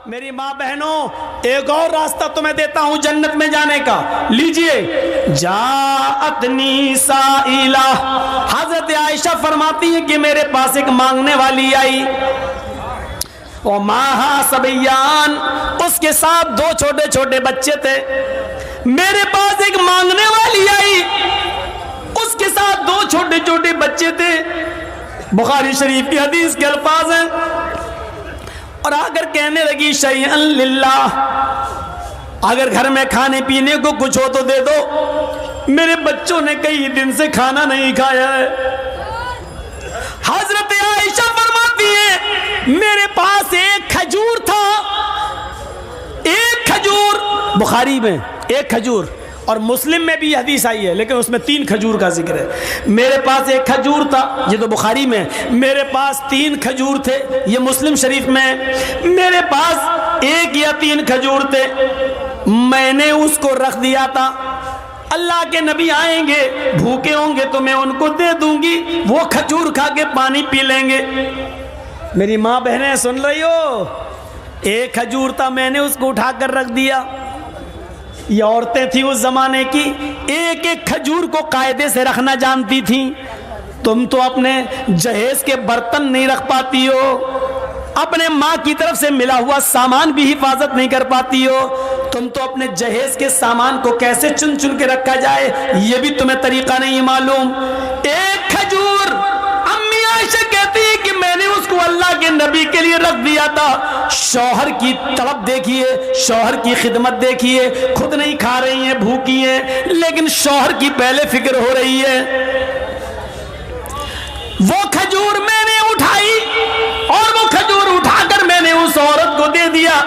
میری ماں بہنوں ایک اور راستہ تمہیں دیتا ہوں جنت میں جانے کا، لیجئے۔ جاءتنی سائلہ، حضرت عائشہ فرماتی ہیں کہ میرے پاس ایک مانگنے والی آئی، وَمَعَهَا صَبِيَّانِ، اس کے ساتھ 2 چھوٹے چھوٹے بچے تھے۔ میرے پاس ایک مانگنے والی آئی، اس کے ساتھ 2 چھوٹے چھوٹے بچے تھے۔ بخاری شریف کی حدیث کے الفاظ ہیں، اور آ کر کہنے لگی شیئا للہ، اگر گھر میں کھانے پینے کو کچھ ہو تو دے دو، میرے بچوں نے کئی دن سے کھانا نہیں کھایا ہے۔ حضرت عائشہ فرماتی ہے میرے پاس ایک کھجور تھا، ایک کھجور، بخاری میں ایک کھجور، اور مسلم میں بھی یہ حدیث آئی ہے لیکن اس میں 3 کھجور کا ذکر ہے۔ میرے پاس ایک کھجور تھا، یہ تو بخاری میں، میرے پاس 3 کھجور تھے، یہ مسلم شریف میں، میرے پاس 1 یا 3 کھجور تھے، میں نے اس کو رکھ دیا تھا، اللہ کے نبی آئیں گے بھوکے ہوں گے تو میں ان کو دے دوں گی، وہ کھجور کھا کے پانی پی لیں گے۔ میری ماں بہنیں سن رہی ہو، ایک کھجور تھا، میں نے اس کو اٹھا کر رکھ دیا۔ یہ عورتیں تھیں اس زمانے کی، ایک ایک کھجور کو قاعدے سے رکھنا جانتی تھیں۔ تم تو اپنے جہیز کے برتن نہیں رکھ پاتی ہو، اپنے ماں کی طرف سے ملا ہوا سامان بھی حفاظت نہیں کر پاتی ہو، تم تو اپنے جہیز کے سامان کو کیسے چن چن کے رکھا جائے یہ بھی تمہیں طریقہ نہیں معلوم۔ ایک کھجور، امی عائشہ کہتی ہے کہ میں نے اس کو اللہ کے نبی کے لیے رکھ دیا تھا۔ شوہر کی طلب دیکھیے، شوہر کی خدمت دیکھیے، خود نہیں کھا رہی ہیں، بھوکی ہیں، لیکن شوہر کی پہلے فکر ہو رہی ہے۔ وہ کھجور میں نے اٹھائی اور وہ کھجور اٹھا کر میں نے اس عورت کو دے دیا،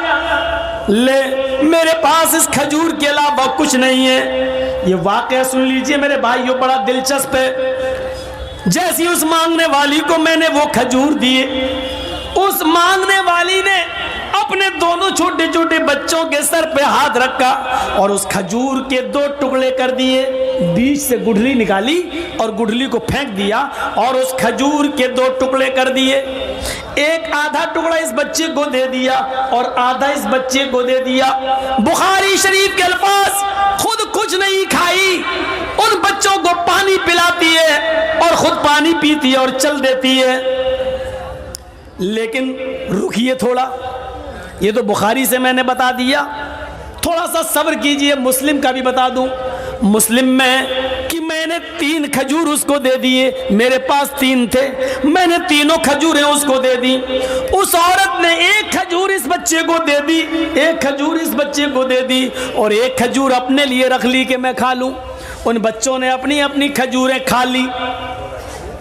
لے میرے پاس اس کھجور کے علاوہ کچھ نہیں ہے۔ یہ واقعہ سن لیجئے میرے بھائیوں، بڑا دلچسپ ہے۔ جیسی اس مانگنے والی کو میں نے وہ کھجور دیے، اس مانگنے والی نے اپنے دونوں چھوٹے چھوٹے بچوں کے سر پہ ہاتھ رکھا اور اس کھجور کے 2 ٹکڑے کر دیے، بیچ سے گٹھلی نکالی اور گٹھلی کو پھینک دیا اور اس کھجور کے 2 ٹکڑے کر دیے۔ ایک آدھا ٹکڑا اس بچے کو دے دیا اور آدھا اس بچے کو دے دیا۔ بخاری شریف کے الفاظ، خود کچھ نہیں کھائی، ان بچوں کو پانی پلاتی ہے اور خود پانی پیتی ہے اور چل دیتی ہے۔ لیکن رکیے تھوڑا، یہ تو بخاری سے میں نے بتا دیا، تھوڑا سا صبر کیجئے، مسلم کا بھی بتا دوں۔ مسلم میں کہ میں نے 3 کھجور اس کو دے دیے، میرے پاس 3 تھے، میں نے تینوں کھجوریں اس کو دے دی۔ اس عورت نے 1 کھجور اس بچے کو دے دی، 1 کھجور اس بچے کو دے دی اور 1 کھجور اپنے لیے رکھ لی کہ میں کھا لوں۔ ان بچوں نے اپنی اپنی کھجوریں کھا لی۔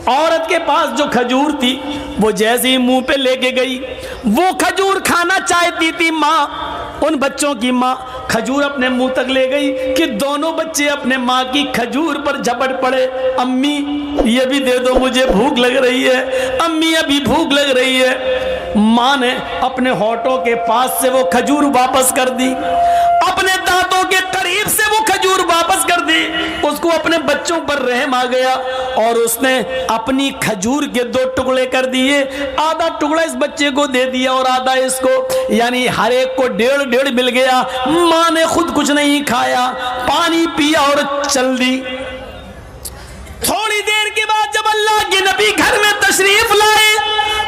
عورت کے پاس جو کھجور تھی وہ جیسے ہی منہ پہ لے کے گئی، وہ کھجور کھانا چاہتی تھی ماں، ان بچوں کی ماں، کھجور اپنے منہ تک لے گئی کہ دونوں بچے اپنے ماں کی کھجور پر جھپٹ پڑے۔ امی یہ بھی دے دو، مجھے بھوک لگ رہی ہے، امی ابھی بھوک لگ رہی ہے۔ ماں نے اپنے ہونٹوں کے پاس سے وہ کھجور واپس کر دی، اپنے دانتوں کے قریب سے وہ کھجور واپس کر دی۔ اس کو اپنے بچوں پر رحم آ گیا اور اس نے اپنی کھجور کے 2 ٹکڑے کر دیے، آدھا ٹکڑا اس بچے کو دے دیا اور آدھا اس کو، یعنی ہر ایک کو 1.5 مل گیا۔ ماں نے خود کچھ نہیں کھایا، پانی پیا اور چل دی۔ تھوڑی دیر کے بعد جب اللہ کے نبی گھر میں تشریف لائے،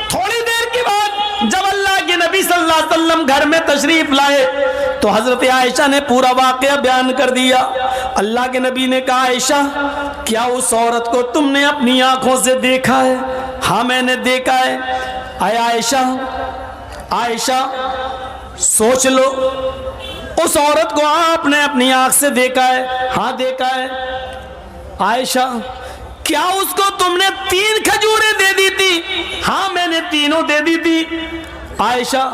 تھوڑی دیر کے بعد جب اللہ کے نبی صلی اللہ علیہ وسلم گھر میں تشریف لائے تو حضرت عائشہ نے پورا واقعہ بیان کر دیا۔ اللہ کے نبی نے کہا عائشہ کیا اس عورت کو تم نے اپنی آنکھوں سے دیکھا ہے؟ ہاں میں نے دیکھا ہے۔ اے عائشہ، عائشہ سوچ لو، اس عورت کو آپ نے اپنی آنکھ سے دیکھا ہے؟ ہاں دیکھا ہے۔ عائشہ کیا اس کو تم نے 3 کھجوریں دے دی تھی؟ ہاں میں نے تینوں دے دی تھی۔ عائشہ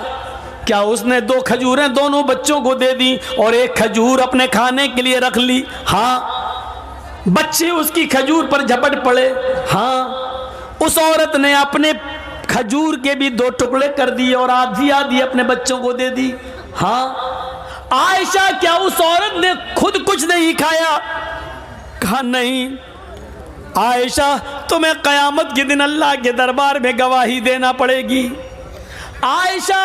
کیا اس نے 2 کھجوریں دونوں بچوں کو دے دی اور 1 کھجور اپنے کھانے کے لیے رکھ لی؟ ہاں۔ بچے اس کی کھجور پر جھپٹ پڑے؟ ہاں۔ اس عورت نے اپنے کھجور کے بھی 2 ٹکڑے کر دیے اور آدھی آدھی اپنے بچوں کو دے دی؟ ہاں۔ عائشہ کیا اس عورت نے خود کچھ نہیں کھایا؟ کہا نہیں۔ عائشہ تمہیں قیامت کے دن اللہ کے دربار میں گواہی دینا پڑے گی۔ عائشہ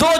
2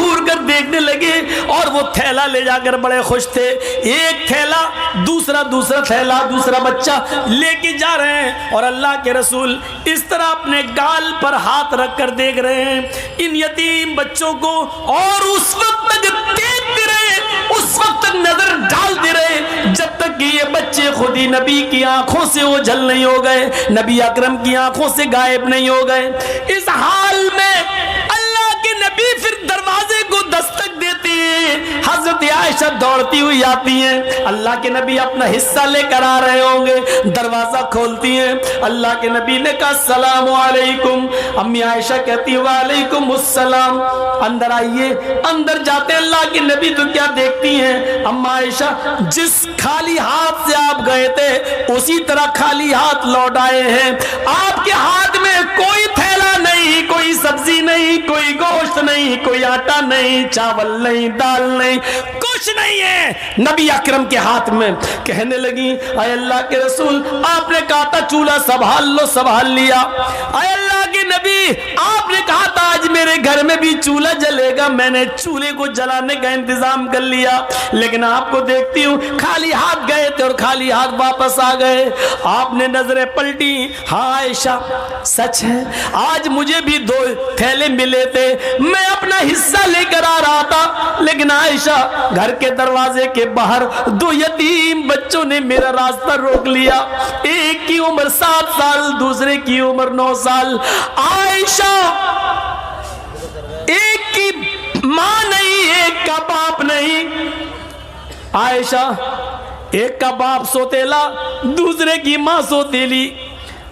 گھور کر دیکھنے لگے اور وہ تھیلا لے جا کر بڑے خوش تھے. ایک تھیلا دوسرا تھیلا دوسرا بچہ لے کے جا رہے ہیں اور اللہ کے رسول اس طرح اپنے گال پر ہاتھ رکھ کر دیکھ رہے ہیں ان یتیم بچوں کو, اور اس وقت تک دیکھتے رہے, اس وقت تک نظر ڈالتے رہے جب تک کہ یہ بچے خود ہی نبی کی آنکھوں سے اوجھل نہیں ہو گئے, نبی اکرم کی آنکھوں سے غائب نہیں ہو گئے. اس حال میں اللہ کے نبی پھر دروازے کو دستک دیتے ہیں. حضرت عائشہ دوڑتی ہوئی آتی ہیں, اللہ کے نبی اپنا حصہ لے کر آ رہے ہوں گے, دروازہ کھولتی ہیں. اللہ کے نبی نے کہا السلام علیکم. امی عائشہ کہتی وعلیکم السلام. اندر آئیے. اندر جاتے اللہ کے نبی تو کیا دیکھتی ہیں اما عائشہ, جس خالی ہاتھ سے آپ گئے تھے اسی طرح خالی ہاتھ لوٹ آئے ہیں. آپ کے ہاتھ میں کوئی تھیلا نہیں, کوئی سبزی نہیں, کوئی گوشت نہیں, کوئی آٹا نہیں, چاول نہیں, دال نہیں, کچھ نہیں ہے نبی اکرم کے ہاتھ میں. کہنے لگی اے اللہ کے رسول آپ نے کہا تھا چولہا سنبھال لو, سنبھال لیا. اے اللہ کے نبی آپ نے کہا تھا آج میرے گھر میں بھی چولہا جلے گا, میں نے چولہے کو جلانے کا انتظام کر لیا, لیکن آپ کو دیکھتی ہوں خالی ہاتھ گئے تھے اور خالی ہاتھ واپس آ گئے. آپ نے نظریں پلٹی. ہاں عائشہ سچ ہے, آج مجھے بھی 2 تھیلے ملے تھے, میں اپنا حصہ لے کر آ رہا تھا, لیکن عائشہ گھر کے دروازے کے باہر 2 یتیم بچوں نے میرا راستہ روک لیا. ایک کی عمر 7 سال, دوسرے کی عمر 9 سال. عائشہ ایک کی ماں نہیں, ایک کا باپ نہیں. عائشہ ایک کا باپ سوتیلا, دوسرے کی ماں سوتیلی.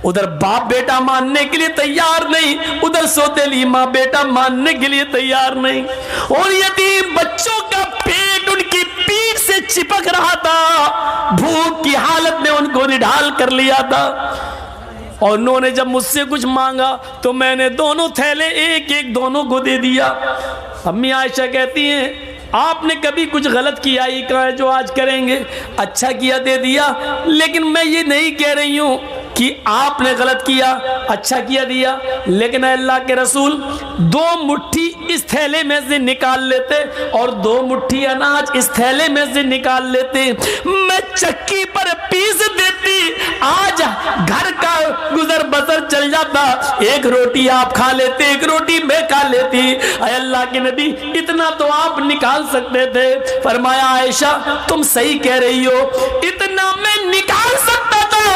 ادھر باپ بیٹا ماننے کے لیے تیار نہیں, ادھر سوتیلی ماں بیٹا ماننے کے لیے تیار نہیں. اور یتیم بچوں کا پیٹ ان کی پیٹھ سے چپک رہا تھا, بھوک کی حالت میں ان کو نڈھال کر لیا تھا. اور انہوں نے جب مجھ سے کچھ مانگا تو میں نے دونوں تھیلے ایک ایک دونوں کو دے دیا. امی عائشہ کہتی ہیں آپ نے کبھی کچھ غلط کیا ہی کہا ہے جو آج کریں گے, اچھا کیا دے دیا, لیکن میں یہ نہیں کہہ رہی ہوں کہ آپ نے غلط کیا, اچھا کیا دیا, لیکن اللہ کے رسول 2 مٹھی اس تھیلے میں سے نکال لیتے اور 2 مٹھی اناج اس تھیلے میں سے نکال لیتے, میں چکی پر پیس دیتی, آج گھر کا گزر بسر چل جاتا. ایک روٹی آپ کھا لیتے, ایک روٹی میں کھا لیتی. اے اللہ کے نبی اتنا تو آپ نکال سکتے تھے. فرمایا عائشہ تم صحیح کہہ رہی ہو, اتنا میں نکال سکتا تھا,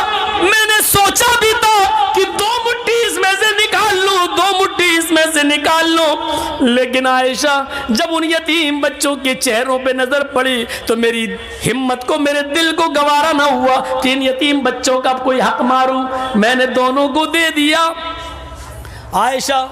میں نے سوچا بھی تھا کہ 2 مٹھی اس میں سے نکال لوں, 2 مٹھی اس میں سے نکال لوں, لیکن عائشہ جب ان یتیم بچوں کے چہروں پہ نظر پڑی تو میری ہمت کو, میرے دل کو گوارا نہ ہوا کہ ان یتیم بچوں کا کوئی حق ماروں. میں نے دونوں کو دے دیا. عائشہ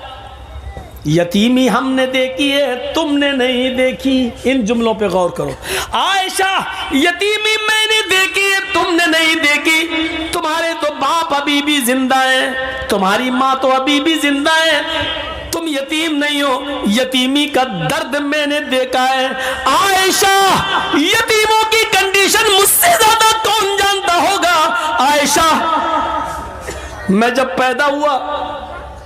یتیمی ہم نے دیکھی ہے, تم نے نہیں دیکھی. ان جملوں پہ غور کرو. عائشہ یتیمی میں نے دیکھی ہے, تم نے نہیں دیکھی. تمہارے تو باپ ابھی بھی زندہ ہیں, تمہاری ماں تو ابھی بھی زندہ ہے, تم یتیم نہیں ہو. یتیمی کا درد میں نے دیکھا ہے. عائشہ یتیموں کی کنڈیشن مجھ سے زیادہ کون جانتا ہوگا. عائشہ میں جب پیدا ہوا,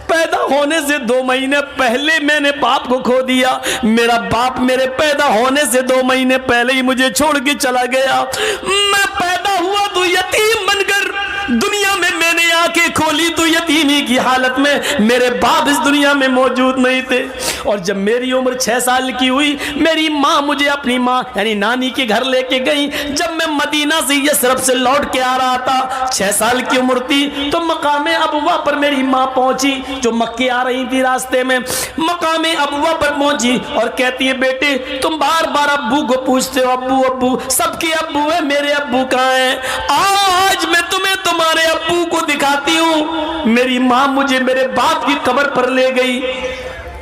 پیدا ہونے سے 2 مہینے پہلے میں نے باپ کو کھو دیا. میرا باپ میرے پیدا ہونے سے 2 مہینے پہلے ہی مجھے چھوڑ کے چلا گیا. میں پیدا ہوا تو یتیم بن کر دنیا میں نے آنکھیں کھولی تو یتیمی کی حالت میں میرے باپ اس دنیا میں موجود نہیں تھے. اور جب میری عمر 6 سال کی ہوئی, میری ماں مجھے اپنی ماں یعنی نانی کے گھر لے کے گئی. جب میں مدینہ سے یثرب سے لوٹ کے آ رہا تھا, 6 سال کی عمر تھی, تو مقام ابوا پر میری ماں پہنچی جو مکے آ رہی تھی. راستے میں مقام ابوا پر پہنچی اور کہتی ہے بیٹے تم بار بار ابو کو پوچھتے ہو, ابو ابو, سب کے ابو ہے, میرے ابو کہاں ہیں؟ آج میں تمہیں تمہارے ابو کو دکھاتی ہوں. میری ماں مجھے میرے باپ کی قبر پر لے گئی.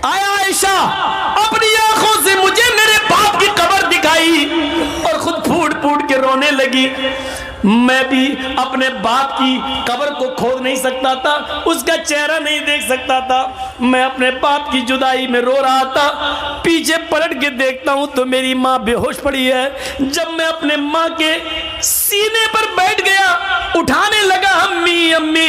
آیا عائشہ اپنی آنکھوں سے مجھے میرے باپ کی قبر دکھائی اور خود پھوٹ پھوٹ کے رونے لگی. میں بھی اپنے باپ کی قبر کو کھود نہیں سکتا تھا, اس کا چہرہ نہیں دیکھ سکتا تھا. میں اپنے باپ کی جدائی میں رو رہا تھا. پیچھے پلٹ کے دیکھتا ہوں تو میری ماں بے ہوش پڑی ہے. جب میں اپنے ماں کے سینے پر بیٹھ گیا, اٹھانے لگا امی امی,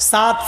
7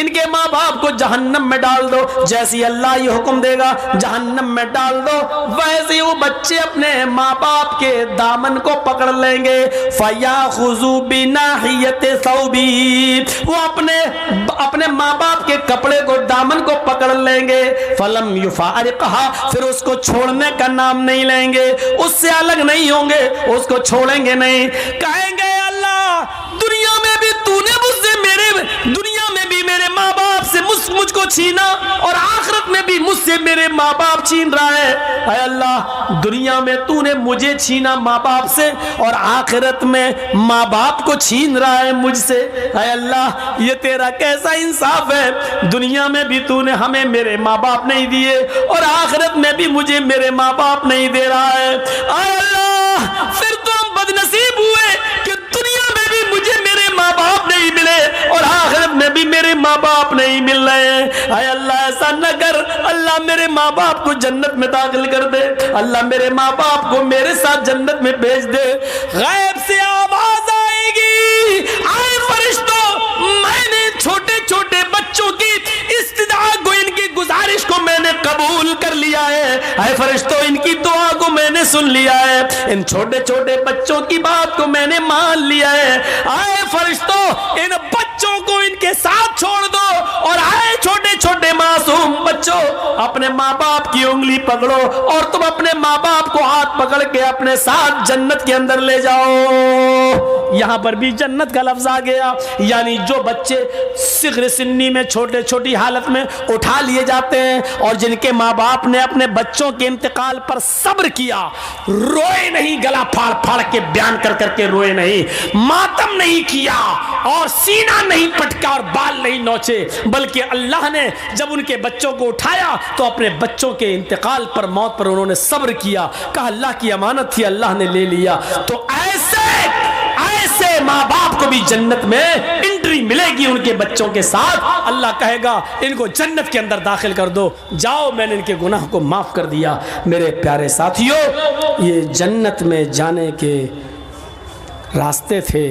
ان کے ماں باپ کو جہنم میں ڈال دو، جیسی اللہ یہ حکم دے گا جہنم میں ڈال دو، ویسے وہ بچے اپنے ماں باپ کے دامن کو پکڑ لیں گے۔ فَيَأْخُذُوا بِنَاحِيَةِ ثَوْبِهِ، وہ اپنے ماں باپ کے کپڑے کو دامن کو پکڑ لیں گے۔ فَلَمْ يُفَارِقْهَا، پھر اس کو چھوڑنے کا نام نہیں لیں گے، اس سے الگ نہیں ہوں گے، اس کو چھوڑیں گے نہیں، کہیں گے اللہ دنیا میں بھی تو نے مجھ سے دنیا میں بھی میرے ماں باپ سے مجھ کو چھینا، اور آخرت میں بھی مجھ سے میرے ماں باپ چھین رہا ہے۔ اے اللہ دنیا میں تو نے مجھے چھینا ماں باپ سے، اور آخرت میں ماں باپ کو چھین رہا ہے مجھ سے۔ اے اللہ یہ تیرا کیسا انصاف ہے، دنیا میں بھی تو نے ہمیں میرے ماں باپ نہیں دیے، اور آخرت میں بھی مجھے میرے ماں باپ نہیں دے رہا ہے۔ اے اللہ پھر تو ہم بدنصیب ہوئے کہ دنیا میں بھی مجھے میرے ماں باپ نہیں ملے، اور آخرت میں بھی میرے ماں باپ نہیں مل رہے ہیں۔ اے اللہ ایسا نہ کر، اللہ میرے ماں باپ کو جنت میں داخل کر دے، اللہ میرے ماں باپ کو میرے ساتھ جنت میں بھیج دے۔ غیب سے آواز آئے گی، آئے فرشتوں میں نے چھوٹے چھوٹے بچوں کی استدعا کو، ان کی گزارش کو میں نے قبول کر لیا ہے۔ اے فرشتوں ان کی دعا کو میں نے سن لیا ہے، ان چھوٹے چھوٹے بچوں کی بات کو میں نے مان لیا ہے۔ اے فرشتوں ان بچوں کو ان کے ساتھ چھوڑ دو، اور آئے چھوٹے چھوٹے معصوم بچوں اپنے ماں باپ کی انگلی پکڑو، اور تم اپنے ماں باپ کو ہاتھ پکڑ کے اپنے ساتھ جنت کے اندر لے جاؤ۔ یہاں پر بھی جنت کا لفظ آ گیا، یعنی جو بچے صغر سنی میں چھوٹے چھوٹی حالت میں اٹھا لیے جاتے ہیں، اور جن کے ماں باپ نے اپنے بچوں کے انتقال پر صبر کیا، روئے نہیں، گلا پھاڑ پھاڑ کے بیان کر کر کے روئے نہیں، ماتم نہیں کیا، اور سینہ نہیں پٹکا اور بال نہیں نوچے، بلکہ اللہ نے جب ان کے بچوں کو اٹھایا تو اپنے بچوں کے انتقال پر، موت پر انہوں نے صبر کیا، کہا اللہ کی امانت تھی اللہ نے لے لیا۔ تو ایسے ماں باپ کو بھی جنت میں انٹری ملے گی ان کے بچوں کے ساتھ۔ اللہ کہے گا ان کو جنت کے اندر داخل کر دو، جاؤ میں نے ان کے گناہ کو معاف کر دیا۔ میرے پیارے ساتھیوں یہ جنت میں جانے کے راستے تھے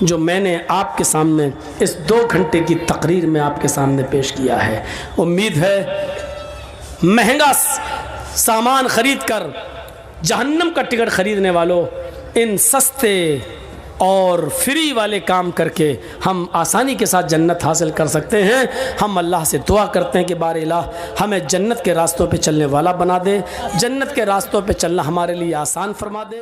جو میں نے آپ کے سامنے اس 2 گھنٹے کی تقریر میں آپ کے سامنے پیش کیا ہے۔ امید ہے مہنگا سامان خرید کر جہنم کا ٹکٹ خریدنے والوں، ان سستے اور فری والے کام کر کے ہم آسانی کے ساتھ جنت حاصل کر سکتے ہیں۔ ہم اللہ سے دعا کرتے ہیں کہ بار الہ ہمیں جنت کے راستوں پہ چلنے والا بنا دے، جنت کے راستوں پہ چلنا ہمارے لیے آسان فرما دے۔